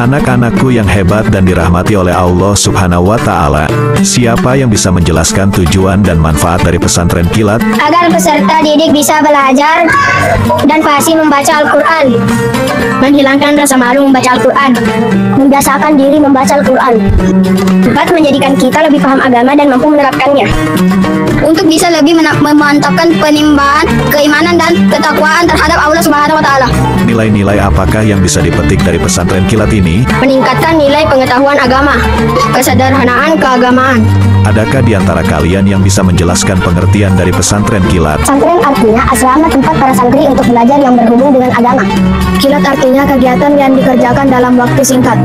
Anak-anakku yang hebat dan dirahmati oleh Allah Subhanahu wa Ta'ala, siapa yang bisa menjelaskan tujuan dan manfaat dari pesantren kilat? Agar peserta didik bisa belajar dan fasih membaca Al-Quran, menghilangkan rasa malu membaca Al-Quran, membiasakan diri membaca Al-Quran, dapat menjadikan kita lebih paham agama dan mampu menerapkannya, untuk bisa lebih memantapkan penimbangan keimanan dan ketakwaan terhadap Allah Subhanahu wa Ta'ala. Nilai-nilai apakah yang bisa dipetik dari pesantren kilat ini? Meningkatkan nilai pengetahuan agama, kesederhanaan keagamaan. Adakah di antara kalian yang bisa menjelaskan pengertian dari pesantren kilat? Pesantren artinya asrama tempat para santri untuk belajar yang berhubung dengan agama. Kilat artinya kegiatan yang dikerjakan dalam waktu singkat.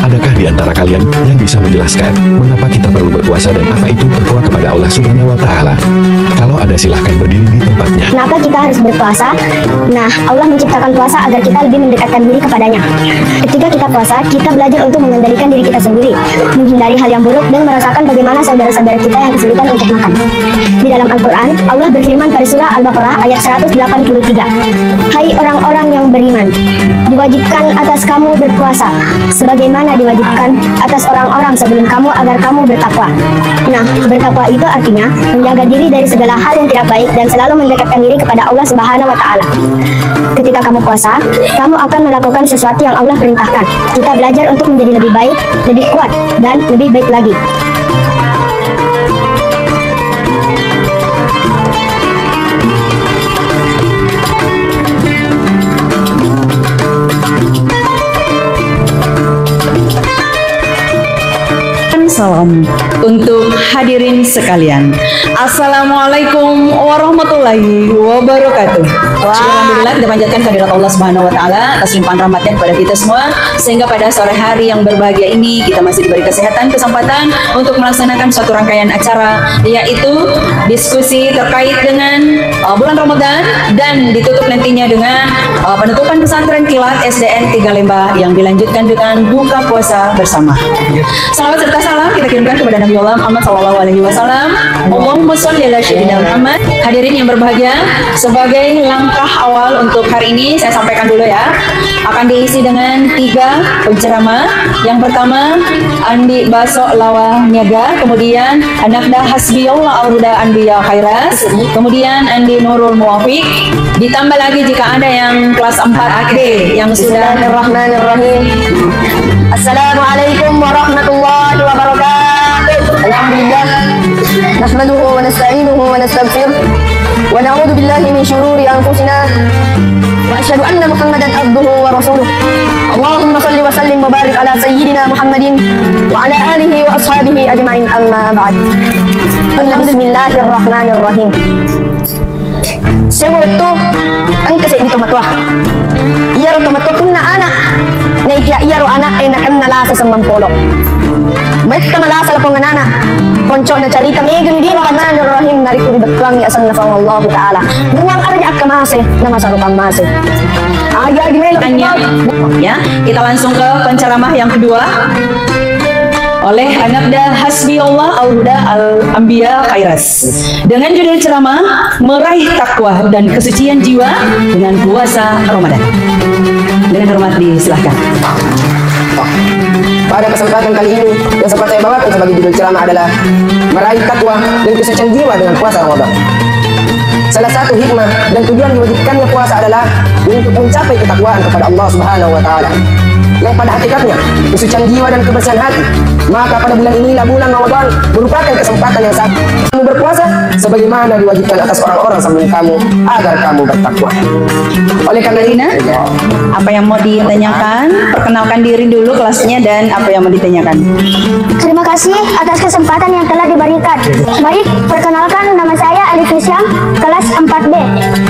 Adakah di antara kalian yang bisa menjelaskan mengapa kita perlu berpuasa dan apa itu berdoa kepada Allah Subhanahu wa Ta'ala? Kalau ada, silahkan berdiri di tempatnya. Kenapa kita harus berpuasa? Nah, Allah menciptakan puasa agar kita lebih mendekatkan diri kepadanya. Ketika kita puasa, kita belajar untuk mengendalikan diri kita sendiri, menghindari hal yang buruk, dan merasakan bagaimana saudara-saudara kita yang kesulitan untuk makan. Di dalam Al-Quran, Allah berfirman pada surah Al-Baqarah ayat 183, "Hai orang-orang yang beriman, diwajibkan atas kamu berpuasa, sebagaimana diwajibkan atas orang-orang sebelum kamu agar kamu bertakwa." Nah, bertakwa itu artinya menjaga diri dari segala hal yang tidak baik dan selalu mendekatkan diri kepada Allah Subhanahu wa Ta'ala. Ketika kamu puasa, kamu akan melakukan sesuatu yang Allah perintahkan. Kita belajar untuk menjadi lebih baik, lebih kuat, dan lebih baik lagi. Salam untuk hadirin sekalian. Assalamualaikum warahmatullahi wabarakatuh. Alhamdulillah, kita panjatkan kehadirat Allah Subhanahu wa Ta'ala atas limpahan rahmatnya kepada kita semua, sehingga pada sore hari yang berbahagia ini kita masih diberi kesehatan, kesempatan untuk melaksanakan suatu rangkaian acara, yaitu diskusi terkait dengan bulan Ramadan, dan ditutup nantinya dengan penutupan pesantren kilat SDN 3 Lembah yang dilanjutkan dengan buka puasa bersama. Salawat serta salam kita kirimkan kepada Nabi Allah Muhammad SAW. Allahumma sholli ala sayyidina Muhammad. Hadirin yang berbahagia, sebagai langkah awal untuk hari ini saya sampaikan dulu ya, akan diisi dengan 3 penceramah. Yang pertama Andi Baso Lawa Niaga, kemudian Anakda Hasbiyallah Auruda Anbiya Khairas, kemudian Andi Nurul Muwafiq, ditambah lagi jika ada yang kelas 4 AD yang sudah. Bismillahirrahmanirrahim. Assalamualaikum warahmatullahi wabarakatuh. Alhamdulillah, nahmaduhu wa nasta'inuhu wa nastaghfiruh wa na'udzu billahi min syururi anfusina wa asyhadu anna Muhammadan abduhu wa rasuluh. Allahumma shalli wa sallim wa barik ala sayyidina Muhammadin wa ala alihi wa ashabihi ajma'in, amma ba'd. Bismillahirrahmanirrahim. Segundo, ang kasi dito matwa. Iyaro tomatwa kunna anak. Na iyaro anak ay nakanalasa sa mampolo. May kamalasa la pong anak. Konco na carita megan di Rahmanir-Rahim narikuri batwang ya asal nafang Allah Ta'ala. Buang arja at kamase na masarupang mase. Aya gimelo ya. Kita langsung ke penceramah yang kedua oleh Anakda Hasbiyallah Auruda Al-Anbiya Khairas, dengan judul ceramah Meraih Takwa dan Kesucian Jiwa dengan Puasa Ramadan. Dengan hormat disilahkan. Pada kesempatan kali ini yang sempat saya bawakan sebagai judul ceramah adalah Meraih Takwa dan Kesucian Jiwa dengan Puasa Ramadan. Salah satu hikmah dan tujuan diwajibkannya puasa adalah untuk mencapai ketakwaan kepada Allah Subhanahu wa Ta'ala, yang pada hakikatnya kesucian jiwa dan kebersihan hati. Maka pada bulan inilah bulan Ramadan merupakan kesempatan yang sangat kamu berpuasa sebagaimana diwajibkan atas orang-orang sebelum kamu agar kamu bertakwa. Oleh karena ini, apa yang mau ditanyakan? Perkenalkan diri dulu kelasnya dan apa yang mau ditanyakan. Terima kasih atas kesempatan yang telah diberikan. Baik, perkenalkan, nama saya Alif Isyam, kelas 4B.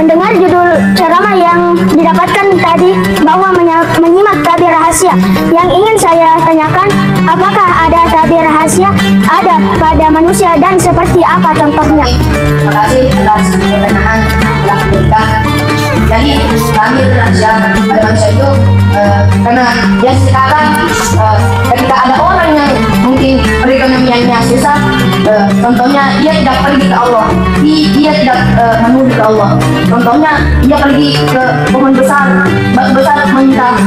Mendengar judul ceramah yang didapatkan tadi bahwa menyimak tabir rahasia. Yang ingin saya tanyakan, apakah ada tabir rahasia ada pada manusia dan seperti apa contohnya? Terima kasih atas pertanyaan yang diberikan. Jadi tabir rahasia pada manusia itu karena yang sekarang ketika ada orang yang mungkin perekonomiannya susah, contohnya dia tidak pergi ke Allah, dia tidak menuju ke Allah. Contohnya dia pergi ke pohon besar minta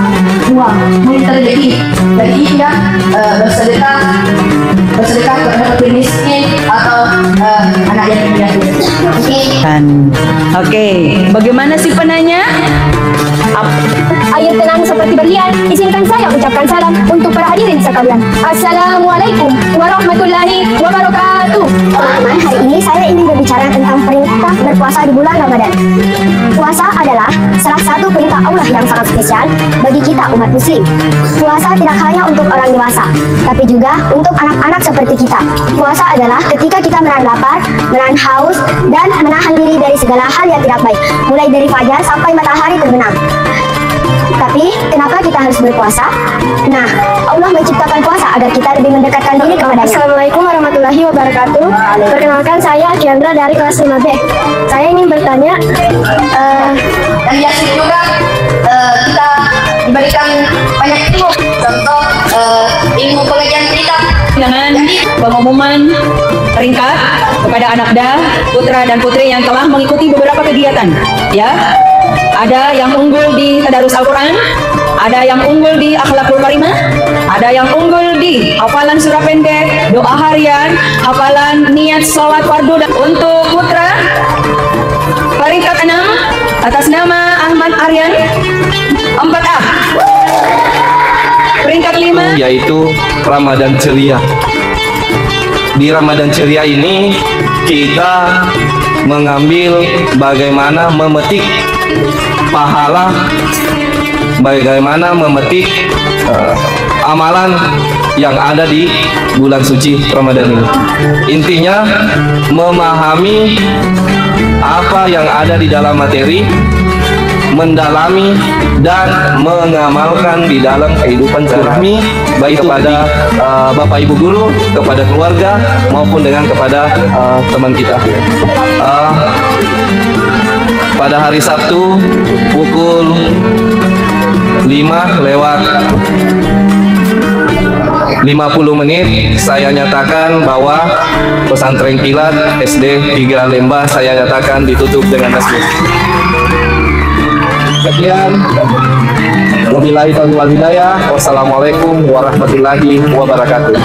uang, minta rezeki. Jadi dia bersedekah kepada fakir miskin atau anak yatim piatu. Oke, bagaimana si penanya? Air tenang seperti berlian, izinkan saya ucapkan salam untuk para hadirin sekalian. Assalamualaikum warahmatullahi wabarakatuh. Teman-teman, hari ini saya ingin berbicara tentang perintah berpuasa di bulan Ramadan. Puasa adalah salah satu perintah Allah yang sangat spesial bagi kita umat muslim. Puasa tidak hanya untuk orang dewasa, tapi juga untuk anak-anak seperti kita. Puasa adalah ketika kita menahan lapar, menahan haus, dan menahan diri dari segala hal yang tidak baik, mulai dari fajar sampai matahari terbenam. Tapi, kenapa kita harus berpuasa? Nah, Allah menciptakan puasa agar kita lebih mendekatkan diri kepadanya. Assalamualaikum warahmatullahi wabarakatuh. Perkenalkan, saya Akiandra dari kelas 5B. Saya ingin bertanya, Dan di akhir juga kita diberikan banyak ilmu, contoh ilmu pengajian kitab. Dengan pengumuman peringkat kepada anak putra dan putri yang telah mengikuti beberapa kegiatan, ya. Ada yang unggul di tadarus Al-Quran, ada yang unggul di akhlakul karimah, ada yang unggul di hafalan surah pendek, doa harian, hafalan niat sholat fardu. Dan untuk putra peringkat 6 atas nama Ahmad Aryan 4A. Peringkat 5 yaitu Ramadan Ceria. Di Ramadan Ceria ini kita mengambil bagaimana memetik pahala, bagaimana memetik amalan yang ada di bulan suci Ramadan ini. Intinya memahami apa yang ada di dalam materi, mendalami dan mengamalkan di dalam kehidupan sehari-hari, baik kepada Bapak Ibu guru, kepada keluarga maupun dengan kepada teman kita. Pada hari Sabtu pukul 5:50 saya nyatakan bahwa pesantren kilat SD 3 Lembah saya nyatakan ditutup dengan resmi. Sekian. Wabillahi taufiq wal hidayah. Wassalamualaikum warahmatullahi wabarakatuh.